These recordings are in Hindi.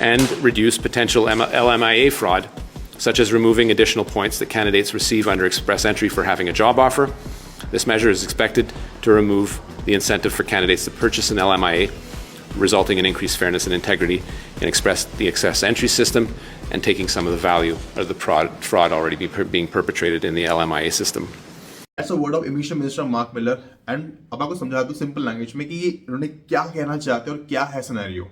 and reduce potential LMIA fraud, such as removing additional points that candidates receive under express entry for having a job offer. This measure is expected to remove the incentive for candidates to purchase an LMIA, resulting in increased fairness and integrity in the express entry system and taking some of the value of the fraud already being perpetrated in the LMIA system. That's a word of Immigration Minister Mark Miller, and अब आपको समझा दूं सिंपल लैंग्वेज में कि ये इन्होंने क्या कहना चाहते हैं और क्या है सिनेरियो।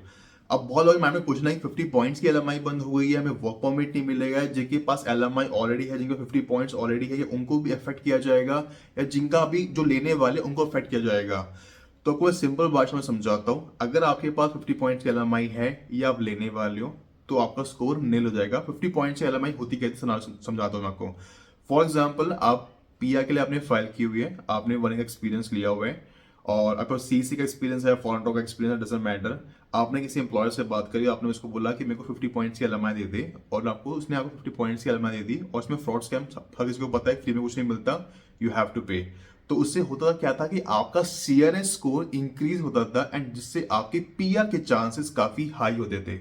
अब बहुत लोग मैंने पूछना है 50 पॉइंट्स की एलएमआई बंद हो गई है, हमें वर्क परमिट नहीं मिलेगा, जिनके पास एलएमआई ऑलरेडी है, जिनके 50 पॉइंट्स ऑलरेडी है, उनको भी अफेक्ट किया जाएगा या जिनका अभी जो लेने वाले उनको अफेक्ट किया जाएगा। तो आपको सिंपल भाषा में समझाता हूँ, अगर आपके पास 50 पॉइंट्स की एलएमआई है या आप लेने वाले हो तो आपका स्कोर नील हो जाएगा। 50 पॉइंट्स की एलएमआई होती कैसे समझाता हूँ मैं आपको। फॉर एग्जाम्पल, आप पीआर के लिए आपने फाइल की हुई है, आपने वन का एक्सपीरियंस लिया हुआ है और आपको सीसी का एक्सपीरियंस है, फॉरेन का एक्सपीरियंस है, डजंट मैटर। आपने किसी एम्प्लॉयर से बात करी, आपने उसको बोला कि मेरे को 50 पॉइंट्स की एलएमआई दे दे और उसने आपको 50 पॉइंट्स की एलएमआई दे दी और उसमें फ्रॉड स्कैम हर किसी को पता है, फ्री में कुछ नहीं मिलता, यू हैव टू पे। तो उससे होता क्या था कि आपका सीआरएस स्कोर इंक्रीज होता था एंड जिससे आपके पीआर के चांसेस काफी हाई होते थे।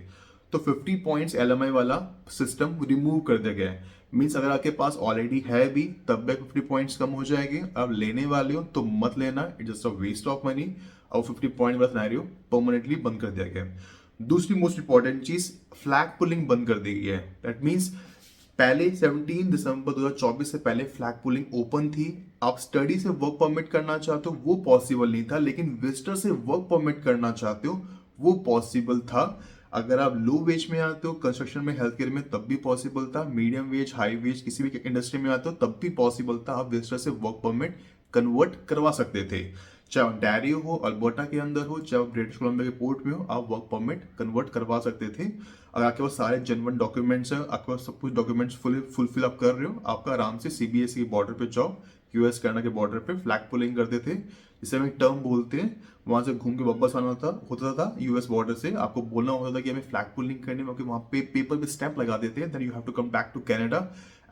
तो 50 पॉइंट्स एलएमआई वाला सिस्टम रिमूव कर दिया गया है। मीन्स अगर आपके पास ऑलरेडी है भी तब भी 50 पॉइंट्स कम हो जाएंगे। अब लेने वाले हो तो मत लेना, it just a waste of money. और 50 पॉइंट वाला सिनेरियो परमानेंटली बंद कर दिया गया है। दूसरी मोस्ट इंपॉर्टेंट चीज, फ्लैग पुलिंग बंद कर दी गई है। दैट मीन्स पहले 17 दिसंबर 2024 से पहले फ्लैग पुलिंग ओपन थी। आप स्टडी से वर्क परमिट करना चाहते हो वो पॉसिबल नहीं था, लेकिन विजिटर से वर्क परमिट करना चाहते हो वो पॉसिबल था। अगर आप लो वेज में आते हो, कंस्ट्रक्शन में, हेल्थ केयर में, तब भी पॉसिबल था। मीडियम वेज, हाई वेज, किसी भी इंडस्ट्री में आते हो तब भी पॉसिबल था, आप विजिटर से वर्क परमिट कन्वर्ट करवा सकते थे। चाहे ऑन्टारियो हो, अल्बर्टा के अंदर हो, चाहे ब्रिटिश कोलंबिया के पोर्ट में हो, आप वर्क परमिट कन्वर्ट करवा सकते थे। अगर आपके पास सारे जेन्युइन डॉक्यूमेंट्स हैं, आपके पास सब कुछ डॉक्यूमेंट्स फुलफिल आप कर रहे हो, आपका आराम से सीबीएसई के बॉर्डर पे जाओ, यूएस कनाडा के बॉर्डर पे फ्लैग पुलिंग करते थे, जिसे हम एक टर्म बोलते हैं। वहां से घूम के वापस आना होता था यूएस बॉर्डर से, आपको बोलना होता था कि हमें फ्लैग पुलिंग करनी है, वहां पे पेपर पे स्टैंप लगा देते हैं, then you have to come back to Canada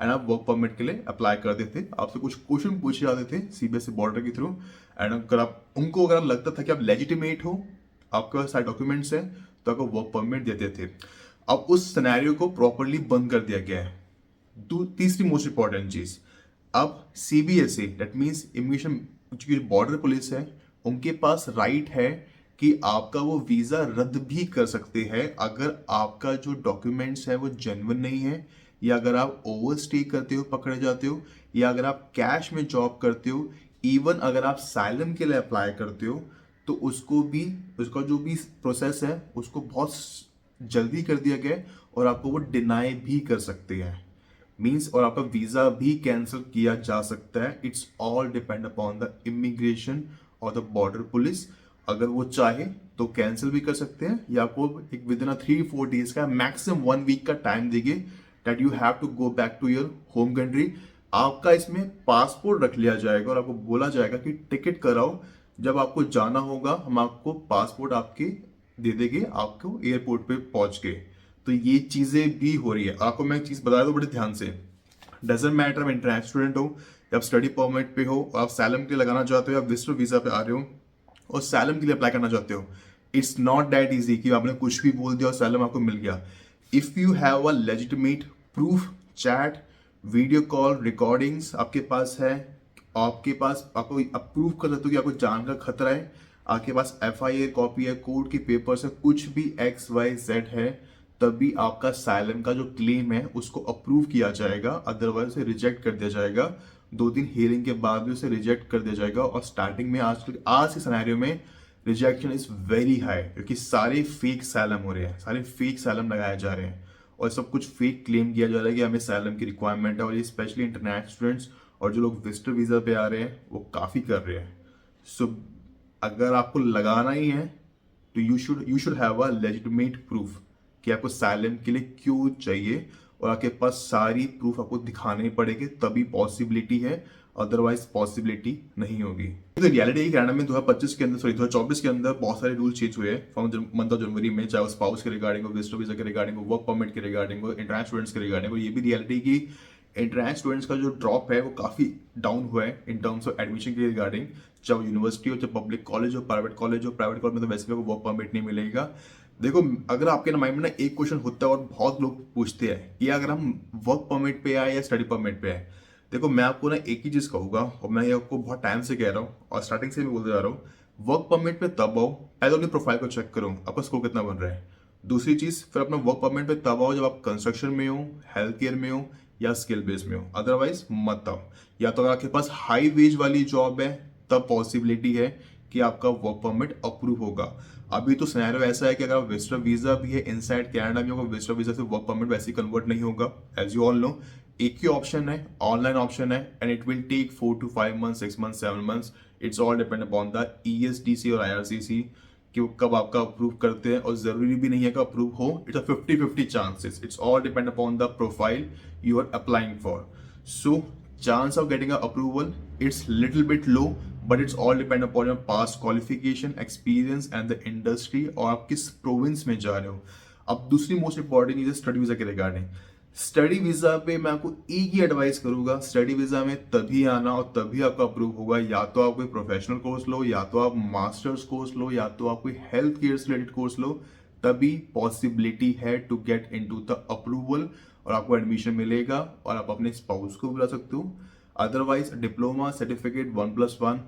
and आप वर्क परमिट के लिए अप्लाई कर देते। आपसे कुछ क्वेश्चन पूछे जाते थे सीबीएसई बॉर्डर के थ्रू, एंड अगर लगता था कि आप लेजिटिमेट हो, आपके पास सारे डॉक्यूमेंट्स हैं, तो आपको वर्क परमिट देते थे। अब उस सिनेरियो को प्रॉपरली बंद कर दिया गया है। तीसरी मोस्ट इंपॉर्टेंट चीज, अब सीबीएसई दैट मीन्स इमिग्रेशन जो बॉर्डर पुलिस है, उनके पास राइट है कि आपका वो वीजा रद्द भी कर सकते हैं अगर आपका जो डॉक्यूमेंट्स है वो जेन्युइन नहीं है, या अगर आप ओवरस्टे करते हो, पकड़े जाते हो, या अगर आप कैश में जॉब करते हो, इवन अगर आप साइलम के लिए अप्लाई करते हो तो उसका जो भी प्रोसेस है उसको बहुत जल्दी कर दिया गया है और आपको वो डिनाई भी कर सकते हैं। मीन्स और आपका वीजा भी कैंसिल किया जा सकता है। It's all depend upon the immigration और द बॉर्डर पुलिस। अगर वो चाहे तो कैंसिल भी कर सकते हैं, या आपको एक विद इन 3-4 डेज का मैक्सिमम 1 वीक का टाइम देंगे that you have to go back to your home country. आपका इसमें पासपोर्ट रख लिया जाएगा और आपको बोला जाएगा कि टिकट कराओ, जब आपको जाना होगा हम आपको पासपोर्ट आपके दे देंगे आपको एयरपोर्ट पे पहुंच के। तो ये चीजें भी हो रही है। आपको मैं एक चीज बता दूं बड़े ध्यान से, डजंट मैटर आप इंटरनेशनल स्टूडेंट हो या आप स्टडी परमिट पे हो, आप सैलम के लिए लगाना चाहते हो, या विजिटर वीजा पे आ रहे हो और सैलम के लिए अप्लाई करना चाहते हो, इट्स नॉट दैट इजी कि आपने कुछ भी बोल दिया और सैलम आपको मिल गया। If you have a legitimate proof, chat, video call recordings आपके पास है, आपके पास आपको अप्रूव कर सकते हो कि आपको जान का खतरा है, आपके पास एफआईआर कॉपी है, कोर्ट की पेपर्स है, कुछ भी XYZ है, तभी आपका साइलम का जो क्लेम है उसको अप्रूव किया जाएगा, अदरवाइज उसे रिजेक्ट कर दिया जाएगा। 2-3 हियरिंग के बाद भी उसे रिजेक्ट कर दिया जाएगा। और स्टार्टिंग में आज के सिनेरियो में रिजेक्शन इज वेरी हाई, क्योंकि सारे फेक साइलम हो रहे हैं, सारे फेक साइलम लगाए जा रहे हैं और सब कुछ फेक क्लेम किया जा रहा है कि हमें साइलम की रिक्वायरमेंट है। और ये स्पेशली इंटरनेशनल स्टूडेंट्स और जो लोग विजिटर वीजा पे आ रहे हैं वो काफी कर रहे हैं। सो अगर आपको लगाना ही है तो you should have a legitimate proof कि आपको साइलम के लिए क्यों चाहिए, और आपके पास सारी प्रूफ आपको दिखाने पड़ेंगे तभी पॉसिबिलिटी है, अदरवाइज पॉसिबिलिटी नहीं होगी। तो रियलिटी कनाडा में 2025 के अंदर 2024 के अंदर बहुत सारे रूल चेंज हुए हैं फ्रॉम मंथ ऑफ जनवरी में, चाहे वो स्पाउस के रिगार्डिंग हो, विजिटर वीजा के रिगार्डिंग हो, वर्क परमिट के रिगार्डिंग हो, इंटरनेशनल स्टूडेंट्स के रिगार्डिंग हो। ये भी रियलिटी की इंटरनेशनल स्टूडेंट्स का जो ड्रॉप है वो काफी डाउन हुआ है इन टर्म्स ऑफ एडमिशन के रिगार्डिंग, चाहे यूनिवर्सिटी हो, चाहे पब्लिक कॉलेज हो, प्राइवेट कॉलेज हो। प्राइवेट कॉलेज में तो वैसे भी वर्क परमिट नहीं मिलेगा। देखो, अगर आपके माइंड में ना एक क्वेश्चन होता है और बहुत लोग पूछते हैं कि अगर हम वर्क परमिट पे आए या स्टडी परमिट पे आए, देखो मैं आपको ना एक ही चीज कहूंगा और मैं ये आपको बहुत टाइम से कह रहा हूँ और स्टार्टिंग से भी बोलते जा रहा हूँ, वर्क परमिट पे तब आओ, पहले अपनी प्रोफाइल को चेक करो आपका स्कोर कितना बन रहा है। दूसरी चीज, फिर अपना वर्क परमिट पे तब आओ जब आप कंस्ट्रक्शन में हो, हेल्थ केयर में हो या स्किल बेस में हो, अदरवाइज मत आओ। या तो अगर आपके पास हाई वेज वाली जॉब है तब पॉसिबिलिटी है कि आपका वर्क परमिट अप्रूव होगा। अभी तो सिनेरियो ऐसा है कि अगर विजिटर वीजा भी है इनसाइड कनाडा में होगा, विजिटर वीजा से वर्क परमिट वैसे कन्वर्ट नहीं होगा। एज यू ऑल नो, एक ही ऑप्शन है, ऑनलाइन ऑप्शन है, and it will take 4 to 5 months, 6 months, 7 months। It's all depend upon the ESDC और IRCC कि वो कब आपका अप्रूव करते हैं, और जरूरी भी नहीं है कि अप्रूव हो। It's a 50-50 chances. It's all depend upon the profile you are applying for. So chance of getting a approval, it's little bit low, but it's all depend upon your past qualification, experience and the industry, और आप किस प्रोविंस में जा रहे हो। अब दूसरी मोस्ट इंपॉर्टेंट चीज है स्टडी वीजा के रिगार्डिंग। स्टडी वीजा पे मैं आपको एक ही एडवाइस करूंगा, स्टडी वीजा में तभी आना और तभी आपका अप्रूव होगा, या तो आप कोई प्रोफेशनल कोर्स लो, या तो आप मास्टर्स कोर्स लो, या तो आप कोई हेल्थ केयर से रिलेटेड कोर्स लो, तभी पॉसिबिलिटी है to get into the approval और आपको एडमिशन मिलेगा और आप अपने स्पाउस को बुला सकते हो। अदरवाइज डिप्लोमा सर्टिफिकेट 1+1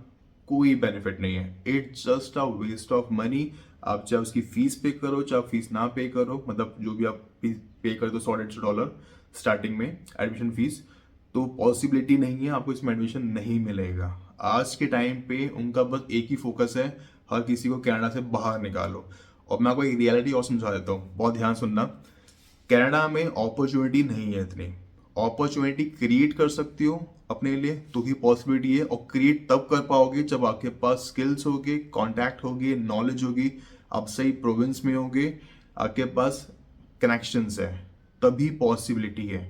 कोई बेनिफिट नहीं है। It's just a waste of money. आप चाहे उसकी फीस पे करो चाहे फीस ना पे करो, मतलब जो भी आप पे कर दो $100 स्टार्टिंग में एडमिशन फीस, तो पॉसिबिलिटी नहीं है आपको इसमें एडमिशन नहीं मिलेगा। आज के टाइम पे उनका बस एक ही फोकस है, हर किसी को कनाडा से बाहर निकालो। और मैं आपको एक रियलिटी और समझा देता हूँ, बहुत ध्यान सुनना। कनाडा में अपॉर्चुनिटी नहीं है इतनी। अपॉर्चुनिटी क्रिएट कर सकती हो अपने लिए तो ही पॉसिबिलिटी है, और क्रिएट तब कर पाओगे जब आपके पास स्किल्स होगे, कॉन्टैक्ट होगी, नॉलेज होगी, आप सही प्रोविंस में होगे, आपके पास कनेक्शंस है, तभी पॉसिबिलिटी है।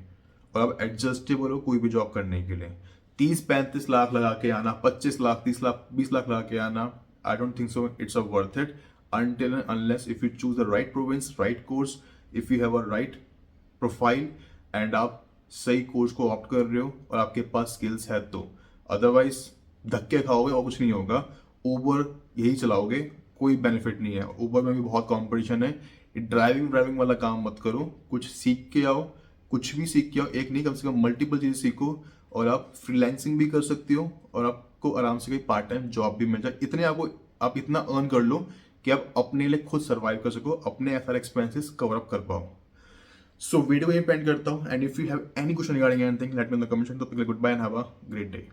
और आप एडजस्टेबल हो कोई भी जॉब करने के लिए। 30-35 लाख लगा के आना, 25 लाख, 30 लाख, 20 लाख लगा के आना, I don't think so it's a worth it until and unless if you choose the right province, right course, if you have a right profile and आप सही कोर्स को ऑप्ट कर रहे हो और आपके पास स्किल्स है तो। अदरवाइज धक्के खाओगे और कुछ नहीं होगा। उबर यही चलाओगे, कोई बेनिफिट नहीं है। उबर में भी बहुत कंपटीशन है। ड्राइविंग वाला काम मत करो, कुछ सीख के आओ, कुछ भी सीख के आओ, एक नहीं कम से कम मल्टीपल चीजें सीखो, और आप फ्रीलांसिंग भी कर सकती हो और आपको आराम से कोई पार्ट टाइम जॉब भी मिल जाए। इतने आप इतना अर्न कर लो कि आप अपने लिए खुद सर्वाइव कर सको, अपने FR एक्सपेंसेस कवर अप कर पाओ। सो वीडियो को यहीं पेंड करता हूँ, and if you have any question regarding anything let me in the comment section. तो goodbye and have a great day.